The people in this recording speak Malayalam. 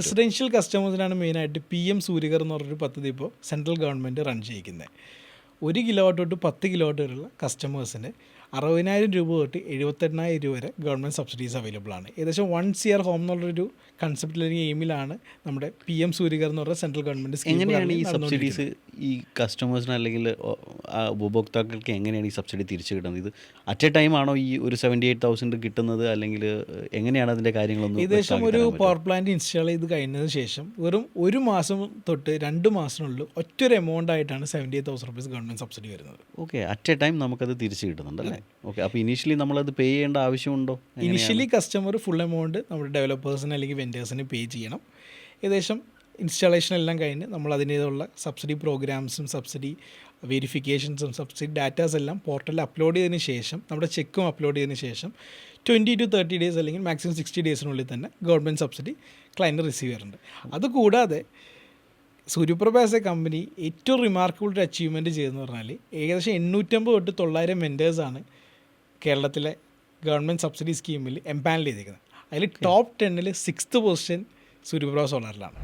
റെസിഡൻഷ്യൽ കസ്റ്റമേഴ്സിനാണ് മെയിനായിട്ട് PM സൂര്യകർ എന്ന് പറഞ്ഞൊരു പദ്ധതി ഇപ്പോൾ സെൻട്രൽ ഗവൺമെൻറ് റൺ ചെയ്യിക്കുന്നത്. 1 കിലോവാട്ട് തൊട്ട് 10 കിലോവാട്ട് വരെയുള്ള കസ്റ്റമേഴ്സിന് 60,000 രൂപ തൊട്ട് 78,000 രൂപ വരെ ഗവൺമെൻറ് സബ്സിഡീസ് അവൈലബിൾ ആണ്. ഏകദേശം 1 CR ഹോം എന്നുള്ളൊരു കൺസെപ്റ്റിൽ അല്ലെങ്കിൽ എയിമിലാണ് നമ്മുടെ PM സൂര്യകർ എന്ന് പറഞ്ഞ സെൻട്രൽ ഗവൺമെൻറ് സ്കീം. എങ്ങനെയാണ് ഈ സബ്സിഡീസ് ഈ കസ്റ്റമേഴ്സിന് അല്ലെങ്കിൽ ഉപഭോക്താക്കൾക്ക് എങ്ങനെയാണ് ഈ സബ്സിഡി തിരിച്ചു കിട്ടുന്നത്? ഇത് അറ്റ് എ ടൈം ആണോ ഈ ഒരു 78,000 കിട്ടുന്നത്, അല്ലെങ്കിൽ എങ്ങനെയാണ് അതിൻ്റെ കാര്യങ്ങളൊന്നും? ഏകദേശം ഒരു പവർ പ്ലാന്റ് ഇൻസ്റ്റാൾ ചെയ്ത് കഴിഞ്ഞതിന് ശേഷം വെറും 1 മാസം തൊട്ട് 2 മാസത്തിനുള്ളിൽ ഒറ്റൊരു എമൗണ്ട് ആയിട്ടാണ് 78,000 റുപ്പീസ് ഗവൺമെൻറ് സബ്സിഡി വരുന്നത്. ഓക്കെ, അറ്റ് എ ടൈം നമുക്കത് തിരിച്ച് കിട്ടുന്നുണ്ടല്ലേ? ഓക്കെ, അപ്പോൾ ഇനീഷ്യലി നമ്മളത് പേ ചെയ്യേണ്ട ആവശ്യമുണ്ടോ? ഇനിഷ്യലി കസ്റ്റമർ ഫുൾ എമൗണ്ട് നമ്മുടെ ഡെവലപ്പേഴ്സിന് അല്ലെങ്കിൽ വെൻഡേഴ്സിന് പേ ചെയ്യണം. ഏകദേശം ഇൻസ്റ്റാളേഷൻ എല്ലാം കഴിഞ്ഞ് നമ്മൾ അതിൻ്റേതുള്ള സബ്സിഡി പ്രോഗ്രാംസും സബ്സിഡി വെരിഫിക്കേഷൻസും സബ്സിഡി ഡാറ്റാസ് എല്ലാം പോർട്ടലിൽ അപ്ലോഡ് ചെയ്തതിന് ശേഷം നമ്മുടെ ചെക്കും അപ്ലോഡ് ചെയ്തതിന് ശേഷം 20 to 30 ഡേയ്സ് അല്ലെങ്കിൽ മാക്സിമം 60 ഡേയ്സിനുള്ളിൽ തന്നെ ഗവൺമെൻറ് സബ്സിഡി ക്ലയൻറ്റ് റിസീവ് ചെയ്യാറുണ്ട്. അതുകൂടാതെ സൂര്യപ്രഭ ആസ് എ കമ്പനി ഏറ്റവും റിമാർക്കബിൾ ഒരു അച്ചീവ്മെൻറ്റ് ചെയ്തെന്ന് പറഞ്ഞാൽ ഏകദേശം 850 തൊട്ട് 900 വെൻഡേഴ്സാണ് കേരളത്തിലെ ഗവൺമെൻറ് സബ്സിഡി സ്കീമിൽ എംപാനൽ ചെയ്തിരിക്കുന്നത്. അതിൽ ടോപ്പ് 10ൽ 6th പൊസിഷൻ സൂര്യപ്രഭ സോളാറിലാണ്.